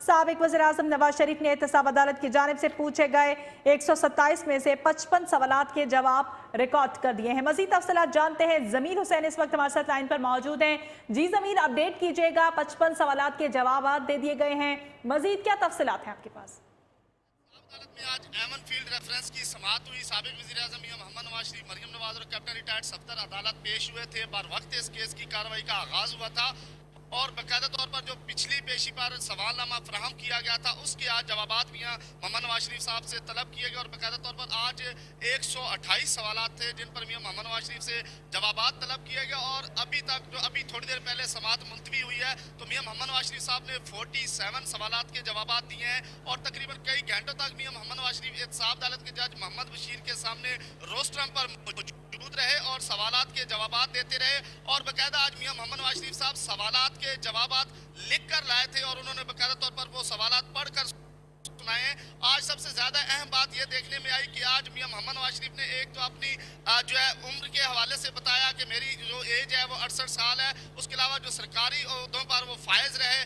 साबिक वज़ीर-ए-आज़म नवाज शरीफ ने एहतसाब अदालत की जानिब से पूछे गए 127 में से 55 सवालात के जवाब रिकॉर्ड कर दिए हैं। मजीद तफसीलात जानते हैं। जमीर हुसैन इस वक्त हमारे साथ लाइन पर मौजूद हैं। जी जमीर, अपडेट कीजिएगा। 55 सवालात के जवाब दे दिए गए हैं, मजीद क्या तफसीलात हैं आपके पास? अदालत में आज एमन फील्ड रेफरेंस की समाअत हुई। साबिक वज़ीर-ए-आज़म मियां मोहम्मद नवाज शरीफ, मरियम नवाज और कैप्टन रिटायर्ड सफदर अदालत पेश हुए थे। बर वक्त इस केस की कार्रवाई का आगाज हुआ था और बाकायदा तौर पर जो पिछली पेशी पर सवालनामा फराहम किया गया था उसके आज जवाबात मियां मोहम्मद नवाज शरीफ साहब से तलब किए गए और बाकायदा तौर पर आज 128 सवालात थे जिन पर मियां मोहम्मद नवाज शरीफ से जवाबात तलब किए गए। और अभी तक जो अभी थोड़ी देर पहले समाअत मुलतवी हुई है तो मियां मोहम्मद नवाज शरीफ साहब ने 47 सवालात के जवाबात दिए हैं और तकरीबन कई घंटों तक मियां मोहम्मद नवाज शरीफ एहतसाब अदालत के जज मोहम्मद बशीर के सामने रोस्ट्रम पर मौजूद रहे और सवालात के जवाबात देते रहे। और बाकायदा आज मियां मोहम्मद नवाज शरीफ साहब सवालात के जवाबात लिख कर लाए थे और उन्होंने बाकायदा तौर पर वो सवालात पढ़कर सुनाए। आज सबसे ज्यादा अहम बात यह देखने में आई कि आज मियां मोहम्मद नवाज शरीफ ने एक तो अपनी जो है उम्र के हवाले से बताया कि मेरी जो एज है वो 68 साल है। उसके अलावा जो सरकारी ओहदों पर वो फायज रहे,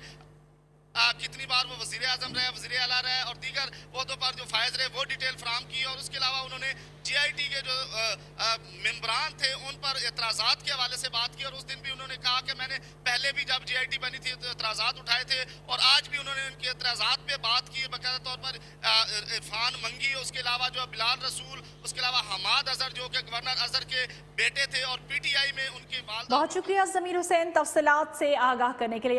कितनी बार वो वज़ीर आज़म रहे, वज़ीर आला रहे और दीगर ओहदों पर जो फायज रहे वो डिटेल फराहम की। और उसके अलावा उन्होंने GIT के जो मेंबरान थे उन पर एतराज़ात के हवाले से बात की और उस दिन भी उन्होंने कहा कि मैंने पहले भी जब GIT बनी थी तो एतराज़ात उठाए थे और आज भी उन्होंने उनके एतराज़ात पे बात की। बाकायदा तौर पर इरफान मंगी, उसके अलावा जो बिलाल रसूल, उसके अलावा हमाद अजहर जो कि गवर्नर अजहर के बेटे थे और PTI में उनकी वालदा। बहुत शुक्रिया ज़मीर हुसैन तफसीलात से आगाह करने के लिए।